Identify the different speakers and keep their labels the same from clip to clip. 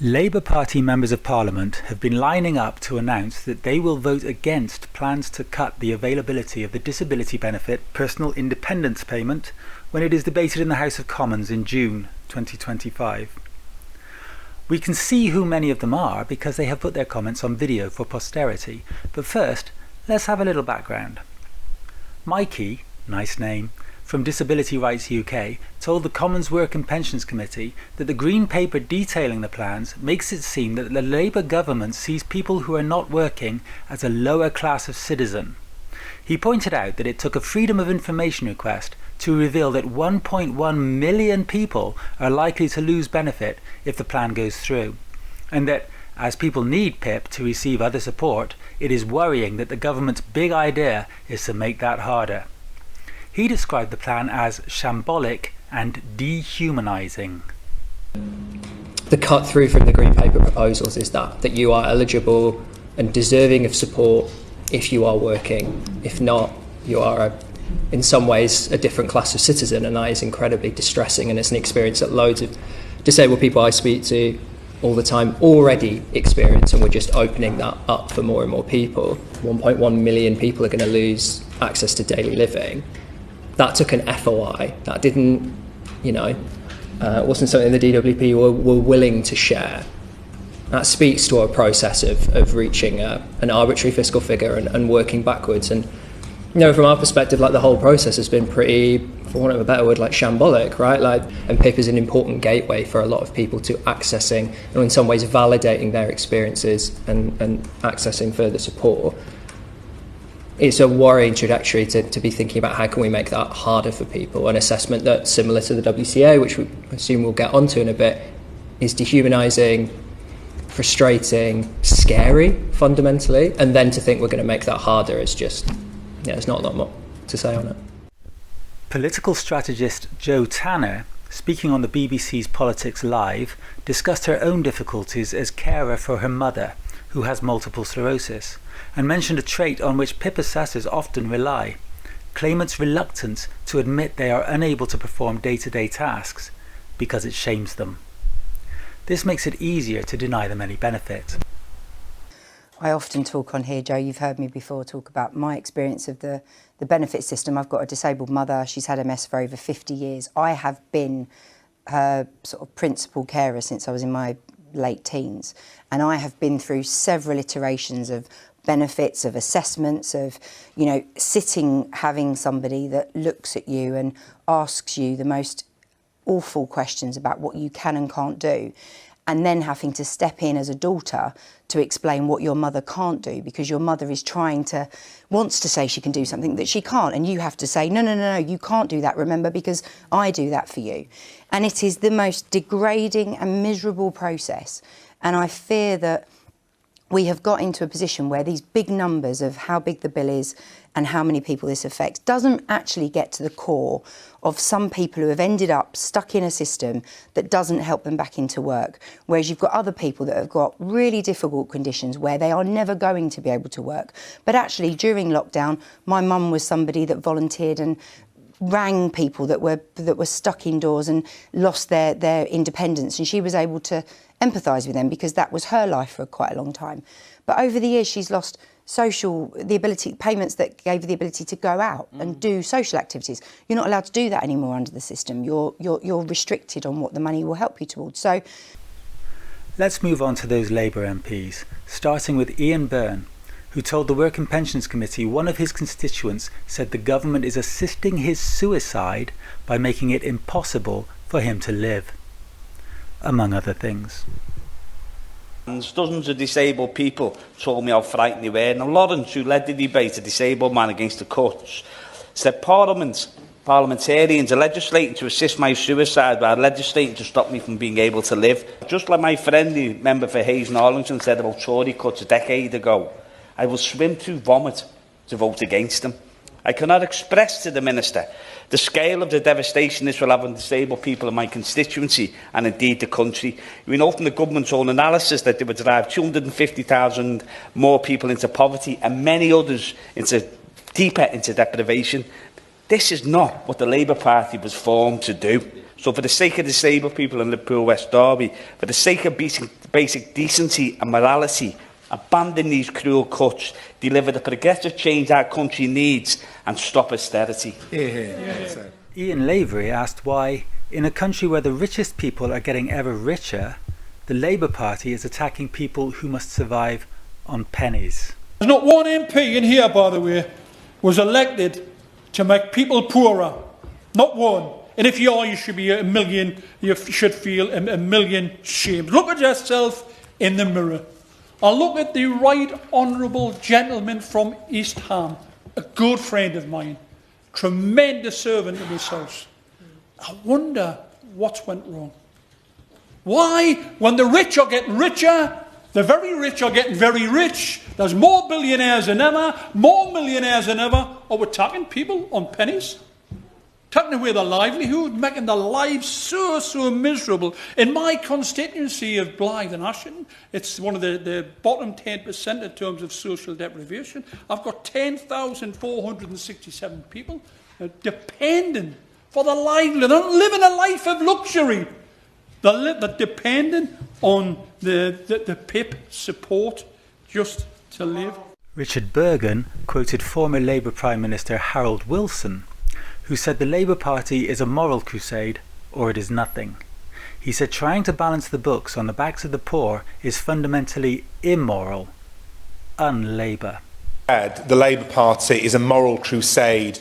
Speaker 1: Labour Party members of Parliament have been lining up to announce that they will vote against plans to cut the availability of the disability benefit personal independence payment when it is debated in the House of Commons in June 2025. We can see who many of them are because they have put their comments on video for posterity, but first, let's have a little background. Mikey, nice name, from Disability Rights UK told the Commons Work and Pensions Committee that the Green Paper detailing the plans makes it seem that the Labour government sees people who are not working as a lower class of citizen. He pointed out that it took a Freedom of Information request to reveal that 1.1 million people are likely to lose benefit if the plan goes through, and that, as people need PIP to receive other support, it is worrying that the government's big idea is to make that harder. He described the plan as shambolic and dehumanising.
Speaker 2: The cut through from the Green Paper proposals is that you are eligible and deserving of support if you are working. If not, you are in some ways a different class of citizen, and that is incredibly distressing, and it's an experience that loads of disabled people I speak to all the time already experience, and we're just opening that up for more and more people. 1.1 million people are going to lose access to daily living. That took an FOI. That didn't, wasn't something the DWP were willing to share. That speaks to a process of reaching an arbitrary fiscal figure and working backwards. And, from our perspective, the whole process has been pretty, for want of a better word, shambolic, right? And PIP is an important gateway for a lot of people to accessing, and in some ways validating their experiences and accessing further support. It's a worrying trajectory to be thinking about how can we make that harder for people. An assessment that's similar to the WCA, which we assume we'll get onto in a bit, is dehumanising, frustrating, scary, fundamentally, and then to think we're going to make that harder is just, there's not a lot more to say on it.
Speaker 1: Political strategist Jo Tanner, speaking on the BBC's Politics Live, discussed her own difficulties as carer for her mother, who has multiple sclerosis, and mentioned a trait on which PIP assessors often rely: claimants' reluctance to admit they are unable to perform day-to-day tasks because it shames them. This makes it easier to deny them any benefit.
Speaker 3: I often talk on here, Jo, you've heard me before talk about my experience of the benefit system. I've got a disabled mother, she's had MS for over 50 years. I have been her sort of principal carer since I was in my late teens, and I have been through several iterations of benefits, of assessments, of sitting, having somebody that looks at you and asks you the most awful questions about what you can and can't do, and then having to step in as a daughter to explain what your mother can't do, because your mother is wants to say she can do something that she can't, and you have to say, no, you can't do that, remember, because I do that for you. And it is the most degrading and miserable process. And I fear that we have got into a position where these big numbers of how big the bill is and how many people this affects doesn't actually get to the core of some people who have ended up stuck in a system that doesn't help them back into work. Whereas you've got other people that have got really difficult conditions where they are never going to be able to work. But actually, during lockdown, my mum was somebody that volunteered and rang people that were stuck indoors and lost their independence, and she was able to empathise with them because that was her life for quite a long time. But over the years, she's lost payments that gave her the ability to go out and do social activities. You're not allowed to do that anymore under the system. You're restricted on what the money will help you towards. So,
Speaker 1: let's move on to those Labour MPs, starting with Ian Byrne, who told the Work and Pensions Committee one of his constituents said the government is assisting his suicide by making it impossible for him to live, among other things.
Speaker 4: Dozens of disabled people told me how frightened they were. Now, Lawrence, who led the debate, a disabled man against the cuts, said parliamentarians are legislating to assist my suicide while legislating to stop me from being able to live. Just like my friend, the member for Hayes and Arlington, said about Tory cuts a decade ago, I will swim through vomit to vote against them. I cannot express to the Minister the scale of the devastation this will have on disabled people in my constituency and indeed the country. We know from the government's own analysis that they would drive 250,000 more people into poverty and many others deeper into deprivation. This is not what the Labour Party was formed to do. So for the sake of disabled people in Liverpool West Derby, for the sake of basic decency and morality, abandon these cruel cuts, deliver the progressive change our country needs, and stop austerity.
Speaker 1: Ian Lavery asked why, in a country where the richest people are getting ever richer, the Labour Party is attacking people who must survive on pennies.
Speaker 5: There's not one MP in here, by the way, was elected to make people poorer. Not one. And if you are, you should be you should feel a million shames. Look at yourself in the mirror. And look at the right honourable gentleman from East Ham, a good friend of mine, tremendous servant of this house. I wonder what's went wrong. Why, when the rich are getting richer, the very rich are getting very rich, there's more billionaires than ever, more millionaires than ever, are we attacking people on pennies? Taking away their livelihood, making their lives so miserable. In my constituency of Blythe and Ashton, it's one of the bottom 10% in terms of social deprivation. I've got 10,467 people dependent for their livelihood. They're not living a life of luxury. They're dependent on the PIP support just to live.
Speaker 1: Richard Bergen quoted former Labour Prime Minister Harold Wilson, who said the Labour Party is a moral crusade or it is nothing. He said trying to balance the books on the backs of the poor is fundamentally immoral, un-Labour.
Speaker 6: The Labour Party is a moral crusade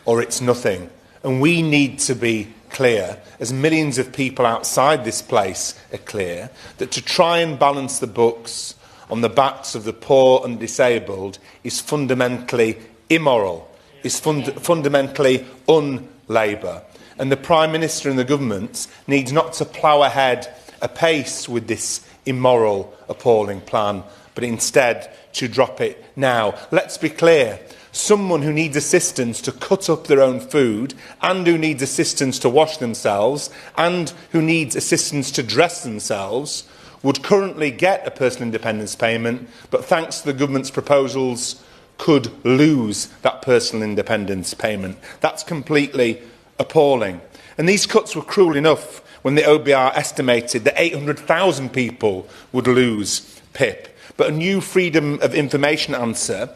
Speaker 6: or it's nothing. And we need to be clear, as millions of people outside this place are clear, that to try and balance the books on the backs of the poor and disabled is fundamentally immoral, is fundamentally un-Labour. And the Prime Minister and the government need not to plough ahead apace with this immoral, appalling plan, but instead to drop it now. Let's be clear. Someone who needs assistance to cut up their own food, and who needs assistance to wash themselves, and who needs assistance to dress themselves, would currently get a personal independence payment, but thanks to the government's proposals, could lose that personal independence payment. That's completely appalling. And these cuts were cruel enough when the OBR estimated that 800,000 people would lose PIP. But a new Freedom of Information answer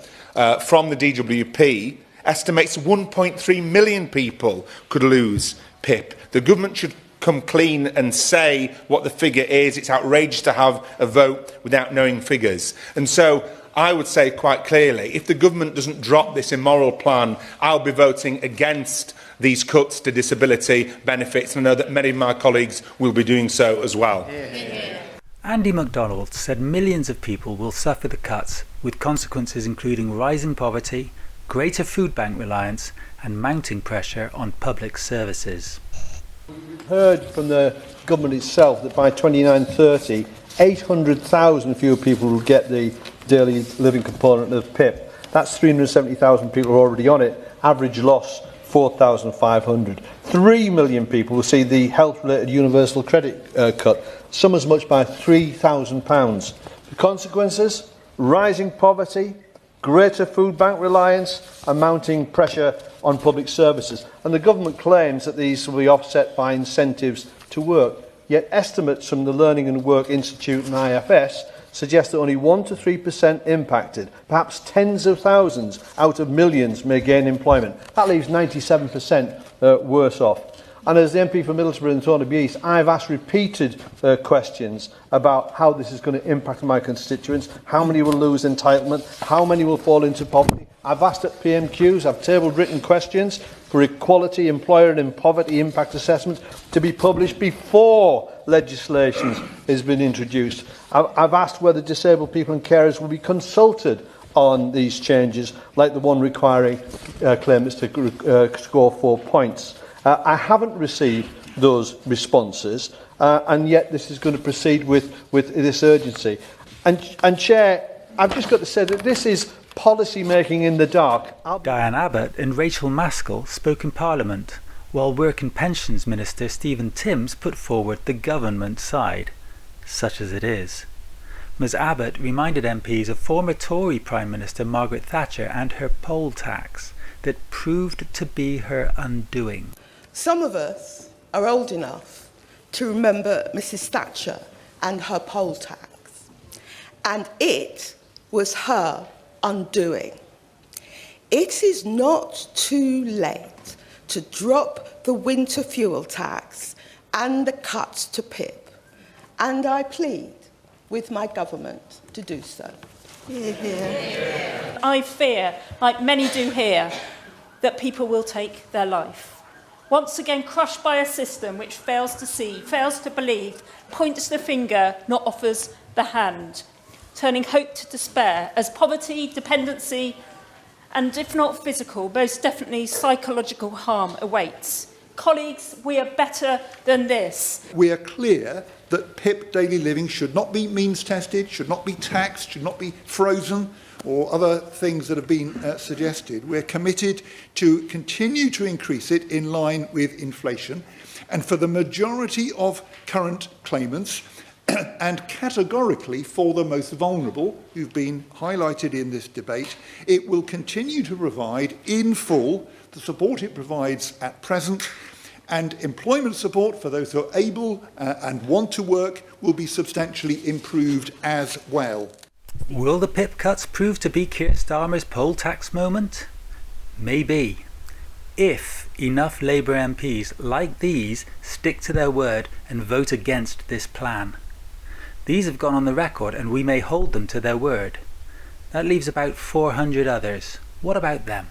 Speaker 6: from the DWP estimates 1.3 million people could lose PIP. The government should come clean and say what the figure is. It's outrageous to have a vote without knowing figures. And so I would say quite clearly, if the government doesn't drop this immoral plan, I'll be voting against these cuts to disability benefits, and I know that many of my colleagues will be doing so as well.
Speaker 1: Andy MacDonald said millions of people will suffer the cuts, with consequences including rising poverty, greater food bank reliance and mounting pressure on public services.
Speaker 7: We've heard from the government itself that by 29-30, 800,000 fewer people will get the daily living component of PIP. That's 370,000 people who are already on it. Average loss, 4,500. 3 million people will see the health-related universal credit cut, some as much by £3,000. The consequences? Rising poverty, greater food bank reliance and mounting pressure on public services. And the government claims that these will be offset by incentives to work. Yet estimates from the Learning and Work Institute and IFS suggest that only 1 to 3% impacted. Perhaps tens of thousands out of millions may gain employment. That leaves 97% worse off. And as the MP for Middlesbrough and Thornaby East, I've asked repeated questions about how this is going to impact my constituents, how many will lose entitlement, how many will fall into poverty. I've asked at PMQs, I've tabled written questions for equality, employer and poverty impact assessments to be published before legislation has been introduced. I've asked whether disabled people and carers will be consulted on these changes, like the one requiring claimants to score 4 points. I haven't received those responses, and yet this is going to proceed with this urgency. And Chair, I've just got to say that this is policy making in the dark.
Speaker 1: Diane Abbott and Rachel Maskell spoke in Parliament, while Work and Pensions Minister Stephen Timms put forward the government side, such as it is. Ms Abbott reminded MPs of former Tory Prime Minister Margaret Thatcher and her poll tax that proved to be her undoing.
Speaker 8: Some of us are old enough to remember Mrs. Thatcher and her poll tax. And it was her undoing. It is not too late to drop the winter fuel tax and the cuts to PIP. And I plead with my government to do so. Hear, hear.
Speaker 9: I fear, like many do here, that people will take their life. Once again crushed by a system which fails to see, fails to believe, points the finger, not offers the hand, turning hope to despair as poverty, dependency, and if not physical, most definitely psychological harm awaits. Colleagues, we are better than this.
Speaker 10: We are clear that PIP daily living should not be means tested, should not be taxed, should not be frozen, or other things that have been suggested. We're committed to continue to increase it in line with inflation. And for the majority of current claimants, and categorically for the most vulnerable, who've been highlighted in this debate, it will continue to provide in full the support it provides at present, and employment support for those who are able and want to work will be substantially improved as well.
Speaker 1: Will the PIP cuts prove to be Keir Starmer's poll tax moment? Maybe. If enough Labour MPs like these stick to their word and vote against this plan. These have gone on the record and we may hold them to their word. That leaves about 400 others. What about them?